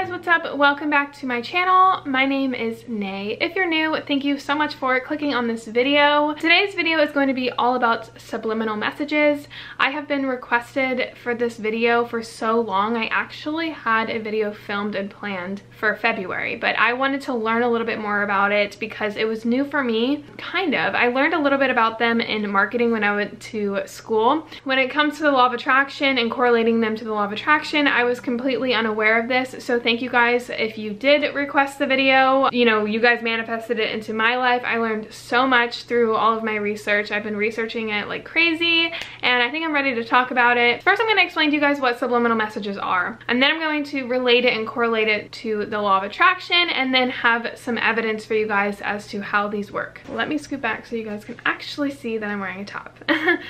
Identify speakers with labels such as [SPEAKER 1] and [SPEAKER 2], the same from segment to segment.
[SPEAKER 1] guys, what's up? Welcome back to my channel. My name is Nay. If you're new, thank you so much for clicking on this video. Today's video is going to be all about subliminal messages. I have been requested for this video for so long. I actually had a video filmed and planned for February, but I wanted to learn a little bit more about it because it was new for me, kind of. I learned a little bit about them in marketing when I went to school. When it comes to the law of attraction and correlating them to the law of attraction, I was completely unaware of this. So thank you guys if you did request the video. You know, you guys manifested it into my life. I learned so much through all of my research. I've been researching it like crazy, and I think I'm ready to talk about it. First, I'm going to explain to you guys what subliminal messages are, and then I'm going to relate it and correlate it to the law of attraction, and then have some evidence for you guys as to how these work. Let me scoot back so you guys can actually see that I'm wearing a top.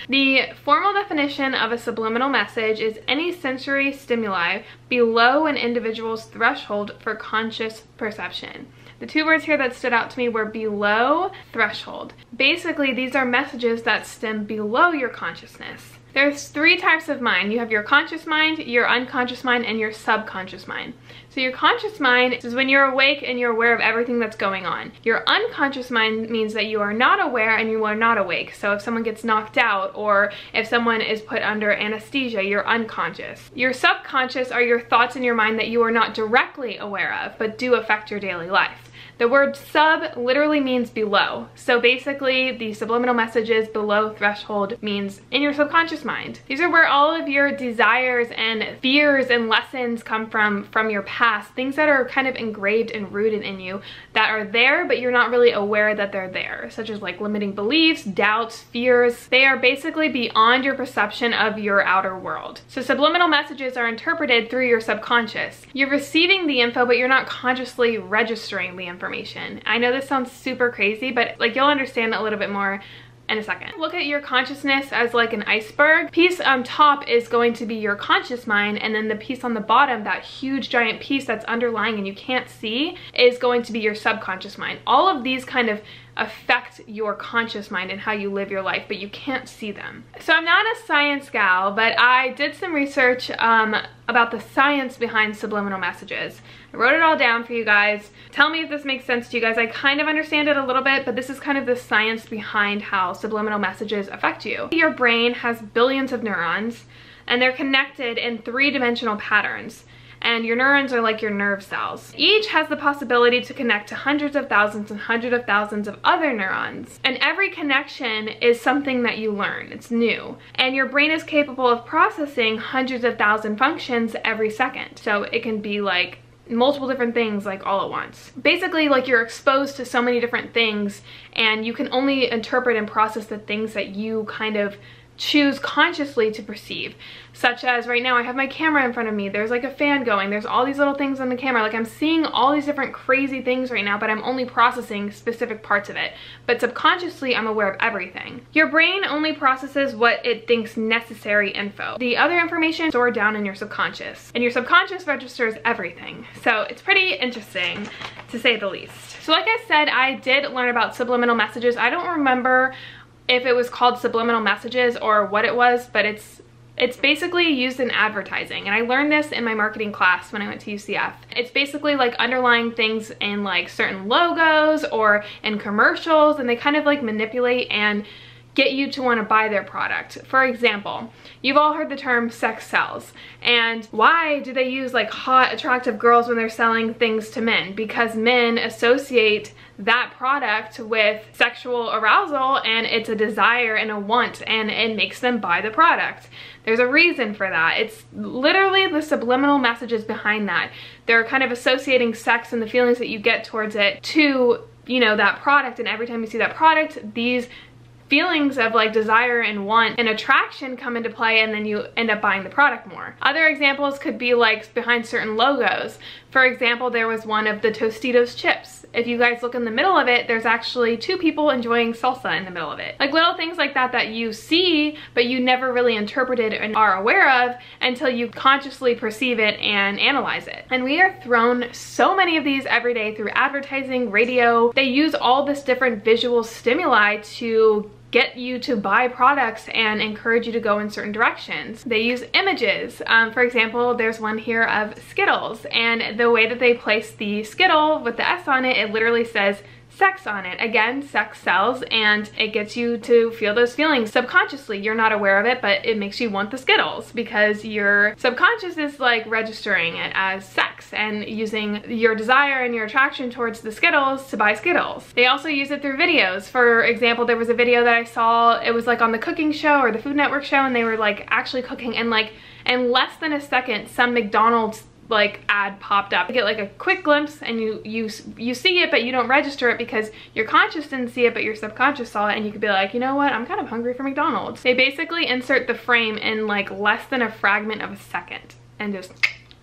[SPEAKER 1] The formal definition of a subliminal message is any sensory stimuli below an individual's threshold for conscious perception. The two words here that stood out to me were below threshold. Basically, these are messages that stem below your consciousness. There's three types of mind. You have your conscious mind, your unconscious mind, and your subconscious mind. So your conscious mind is when you're awake and you're aware of everything that's going on. Your unconscious mind means that you are not aware and you are not awake. So if someone gets knocked out or if someone is put under anesthesia, you're unconscious. Your subconscious are your thoughts in your mind that you are not directly aware of, but do affect your daily life. The word sub literally means below. So basically, the subliminal messages below threshold means in your subconscious mind. These are where all of your desires and fears and lessons come from your past, things that are kind of engraved and rooted in you that are there, but you're not really aware that they're there, such as like limiting beliefs, doubts, fears. They are basically beyond your perception of your outer world. So subliminal messages are interpreted through your subconscious. You're receiving the info, but you're not consciously registering the information. I know this sounds super crazy, but like you'll understand a little bit more in a second. Look at your consciousness as like an iceberg. Piece on top is going to be your conscious mind, and then the piece on the bottom, that huge giant piece that's underlying and you can't see, is going to be your subconscious mind. All of these kind of affect your conscious mind and how you live your life, but you can't see them. So I'm not a science gal, but I did some research about the science behind subliminal messages. I wrote it all down for you guys. Tell me if this makes sense to you guys. I kind of understand it a little bit, but this is kind of the science behind how subliminal messages affect you. Your brain has billions of neurons, and they're connected in three-dimensional patterns. And your neurons are like your nerve cells. Each has the possibility to connect to hundreds of thousands and hundreds of thousands of other neurons. And every connection is something that you learn. It's new. And your brain is capable of processing hundreds of thousand functions every second. So it can be like multiple different things like all at once. Basically, like you're exposed to so many different things, and you can only interpret and process the things that you kind of choose consciously to perceive. Such as right now I have my camera in front of me, there's like a fan going, there's all these little things on the camera, like I'm seeing all these different crazy things right now, but I'm only processing specific parts of it. But subconsciously I'm aware of everything. Your brain only processes what it thinks necessary info. The other information is stored down in your subconscious, and your subconscious registers everything. So it's pretty interesting, to say the least. So like I said, I did learn about subliminal messages. I don't remember if it was called subliminal messages or what it was, but it's basically used in advertising, and I learned this in my marketing class when I went to UCF. It's basically like underlying things in like certain logos or in commercials, and they kind of like manipulate and get you to want to buy their product. For example, you've all heard the term sex sells. And why do they use like hot, attractive girls when they're selling things to men? Because men associate that product with sexual arousal, and it's a desire and a want, and it makes them buy the product. There's a reason for that. It's literally the subliminal messages behind that. They're kind of associating sex and the feelings that you get towards it to, you know, that product, and every time you see that product, these feelings of like desire and want and attraction come into play, and then you end up buying the product more. Other examples could be like behind certain logos. For example, there was one of the Tostitos chips. If you guys look in the middle of it, there's actually two people enjoying salsa in the middle of it. Like little things like that that you see, but you never really interpreted and are aware of until you consciously perceive it and analyze it. And we are thrown so many of these every day through advertising, radio. They use all this different visual stimuli to get you to buy products and encourage you to go in certain directions. They use images. For example, there's one here of Skittles, and the way that they place the Skittle with the S on it, it literally says sex on it. Again, sex sells, and it gets you to feel those feelings subconsciously. You're not aware of it, but it makes you want the Skittles because your subconscious is like registering it as sex and using your desire and your attraction towards the Skittles to buy Skittles. They also use it through videos. For example, there was a video that I saw, it was like on the cooking show or the Food Network show, and they were like actually cooking, and like in less than a second, some McDonald's like ad popped up. You get like a quick glimpse, and you see it, but you don't register it because your conscious didn't see it, but your subconscious saw it, and you could be like, you know what, I'm kind of hungry for McDonald's. They basically insert the frame in like less than a fragment of a second and just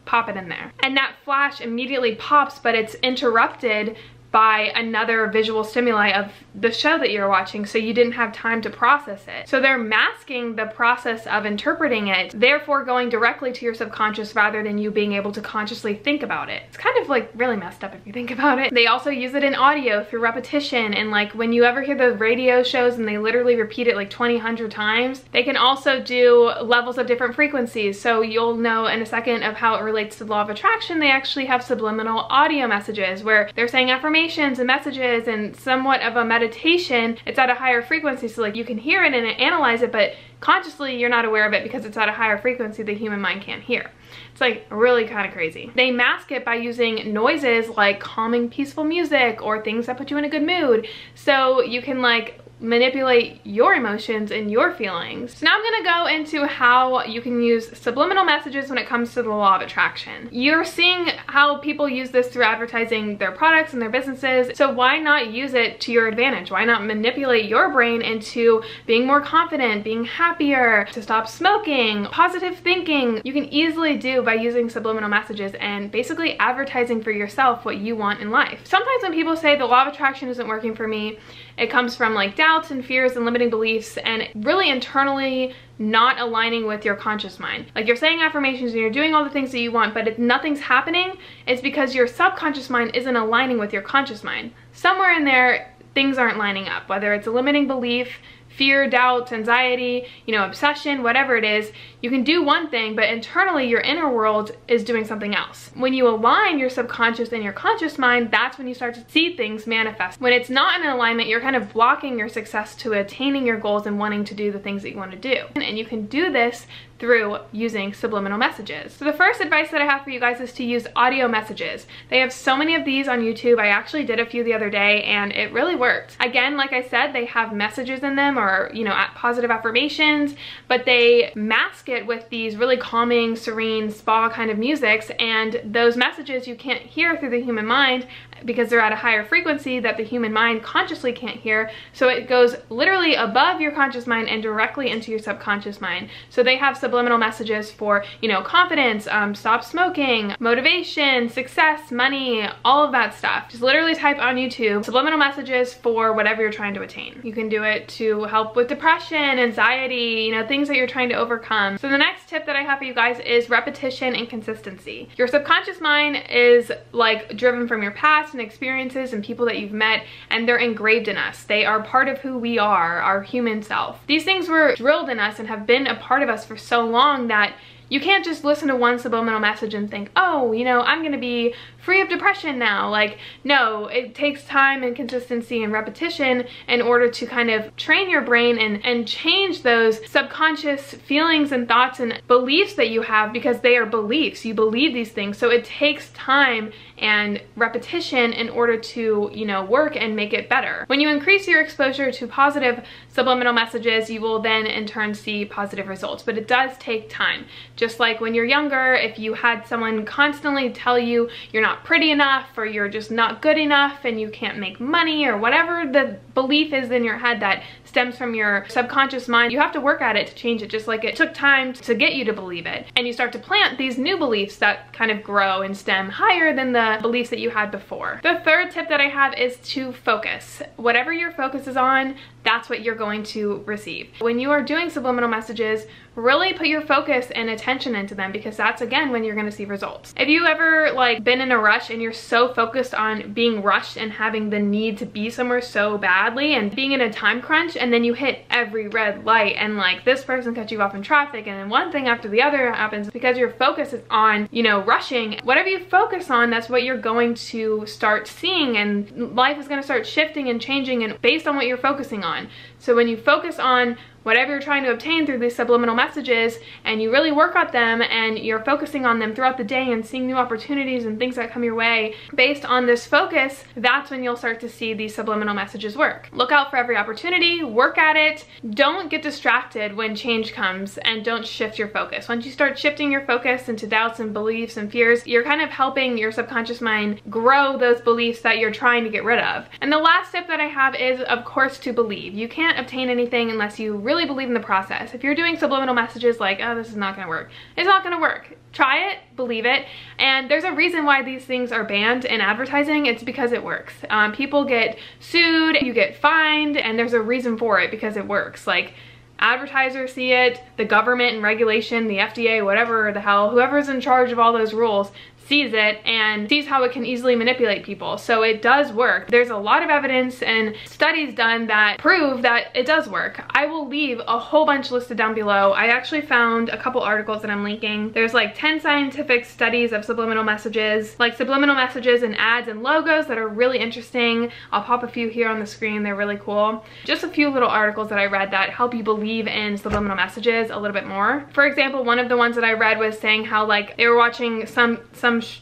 [SPEAKER 1] pop it in there. And that flash immediately pops, but it's interrupted by another visual stimuli of the show that you're watching, so you didn't have time to process it. So they're masking the process of interpreting it, therefore going directly to your subconscious rather than you being able to consciously think about it. It's kind of like really messed up if you think about it. They also use it in audio through repetition, and like when you ever hear the radio shows and they literally repeat it like 100 times, they can also do levels of different frequencies. So you'll know in a second of how it relates to the law of attraction. They actually have subliminal audio messages where they're saying affirmations and messages and somewhat of a meditation. It's at a higher frequency, so like you can hear it and analyze it, but consciously you're not aware of it because it's at a higher frequency the human mind can't hear. It's like really kind of crazy. They mask it by using noises like calming, peaceful music or things that put you in a good mood, so you can like manipulate your emotions and your feelings. So now I'm gonna go into how you can use subliminal messages when it comes to the law of attraction. You're seeing how people use this through advertising their products and their businesses, so why not use it to your advantage? Why not manipulate your brain into being more confident, being happier, to stop smoking, positive thinking? You can easily do by using subliminal messages and basically advertising for yourself what you want in life. Sometimes when people say the law of attraction isn't working for me, it comes from like doubts and fears and limiting beliefs and really internally not aligning with your conscious mind. Like you're saying affirmations and you're doing all the things that you want, but if nothing's happening, it's because your subconscious mind isn't aligning with your conscious mind. Somewhere in there, things aren't lining up, whether it's a limiting belief, fear, doubt, anxiety, you know, obsession, whatever it is. You can do one thing, but internally your inner world is doing something else. When you align your subconscious and your conscious mind, that's when you start to see things manifest. When it's not in alignment, you're kind of blocking your success to attaining your goals and wanting to do the things that you want to do. And you can do this through using subliminal messages. So the first advice that I have for you guys is to use audio messages. They have so many of these on YouTube. I actually did a few the other day and it really worked. Again, like I said, they have messages in them or, you know, positive affirmations, but they mask it with these really calming, serene, spa kind of musics, and those messages you can't hear through the human mind because they're at a higher frequency that the human mind consciously can't hear. So it goes literally above your conscious mind and directly into your subconscious mind. So they have subliminal messages for, you know, confidence, stop smoking, motivation, success, money, all of that stuff. Just literally type on YouTube subliminal messages for whatever you're trying to attain. You can do it to help with depression, anxiety, you know, things that you're trying to overcome. So the next tip that I have for you guys is repetition and consistency. Your subconscious mind is like driven from your past and experiences and people that you've met, and they're engraved in us. They are part of who we are, our human self. These things were drilled in us and have been a part of us for so long that you can't just listen to one subliminal message and think, oh, you know, I'm gonna be free of depression now. Like, no, it takes time and consistency and repetition in order to kind of train your brain and change those subconscious feelings and thoughts and beliefs that you have, because they are beliefs. You believe these things. So it takes time and repetition in order to, you know, work and make it better. When you increase your exposure to positive subliminal messages, you will then in turn see positive results, but it does take time. Just like when you're younger, if you had someone constantly tell you you're not pretty enough or you're just not good enough and you can't make money or whatever the belief is in your head that stems from your subconscious mind, you have to work at it to change it, just like it took time to get you to believe it. And you start to plant these new beliefs that kind of grow and stem higher than the beliefs that you had before. The third tip that I have is to focus. Whatever your focus is on, that's what you're going to receive. When you are doing subliminal messages, really put your focus and attention into them, because that's again when you're going to see results. If you ever like been in a rush and you're so focused on being rushed and having the need to be somewhere so badly and being in a time crunch, and then you hit every red light and like this person cuts you off in traffic and then one thing after the other happens because your focus is on, you know, rushing, whatever you focus on, that's what you're going to start seeing, and life is going to start shifting and changing and based on what you're focusing on. So when you focus on whatever you're trying to obtain through these subliminal messages and you really work on them and you're focusing on them throughout the day and seeing new opportunities and things that come your way based on this focus, that's when you'll start to see these subliminal messages work. Look out for every opportunity, work at it, don't get distracted when change comes, and don't shift your focus. Once you start shifting your focus into doubts and beliefs and fears, you're kind of helping your subconscious mind grow those beliefs that you're trying to get rid of. And the last tip that I have is, of course, to believe. You can't obtain anything unless you really believe in the process. If you're doing subliminal messages like, oh, this is not gonna work, it's not gonna work. Try it, believe it, and there's a reason why these things are banned in advertising. It's because it works. People get sued, you get fined, and there's a reason for it, because it works. Like, advertisers see it, the government and regulation, the FDA, whatever the hell, whoever's in charge of all those rules sees it and sees how it can easily manipulate people. So it does work. There's a lot of evidence and studies done that prove that it does work. I will leave a whole bunch listed down below. I actually found a couple articles that I'm linking. There's like 10 scientific studies of subliminal messages, like subliminal messages and ads and logos that are really interesting. I'll pop a few here on the screen. They're really cool. Just a few little articles that I read that help you believe in subliminal messages a little bit more. For example, one of the ones that I read was saying how like they were watching some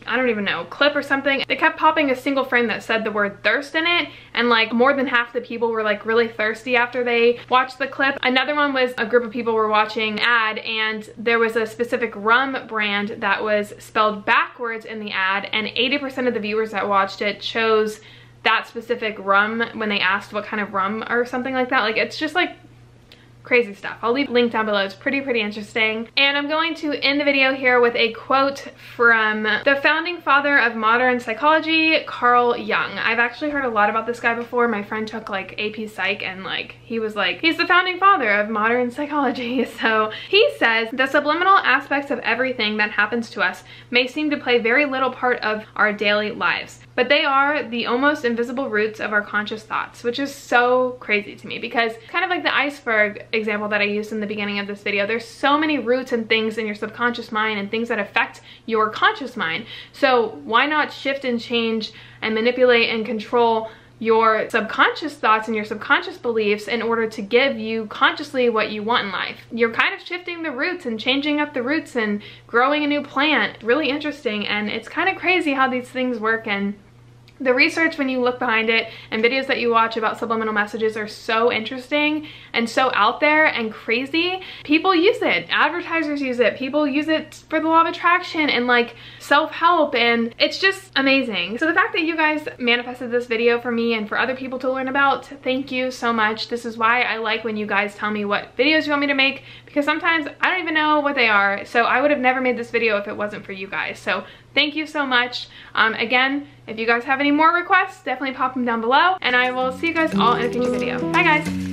[SPEAKER 1] I don't even know, clip or something. They kept popping a single frame that said the word thirst in it, and like more than half the people were like really thirsty after they watched the clip. Another one was a group of people were watching an ad, and there was a specific rum brand that was spelled backwards in the ad, and 80% of the viewers that watched it chose that specific rum when they asked what kind of rum or something like that. Like, it's just like crazy stuff. I'll leave a link down below. It's pretty interesting. And I'm going to end the video here with a quote from the founding father of modern psychology, Carl Jung. I've actually heard a lot about this guy before. My friend took like AP Psych, and like he was like, he's the founding father of modern psychology. So he says, the subliminal aspects of everything that happens to us may seem to play very little part of our daily lives, but they are the almost invisible roots of our conscious thoughts, which is so crazy to me, because kind of like the iceberg example that I used in the beginning of this video, there's so many roots and things in your subconscious mind and things that affect your conscious mind. So why not shift and change and manipulate and control your subconscious thoughts and your subconscious beliefs in order to give you consciously what you want in life? You're kind of shifting the roots and changing up the roots and growing a new plant. Really interesting, and it's kind of crazy how these things work. And the research, when you look behind it, and videos that you watch about subliminal messages are so interesting and so out there and crazy. People use it. Advertisers use it. People use it for the law of attraction and like self-help, and it's just amazing. So the fact that you guys manifested this video for me and for other people to learn about, thank you so much. This is why I like when you guys tell me what videos you want me to make, because sometimes I don't even know what they are. So I would have never made this video if it wasn't for you guys. So thank you so much. Again, if you guys have any more requests, definitely pop them down below, and I will see you guys all in a future video. Bye guys.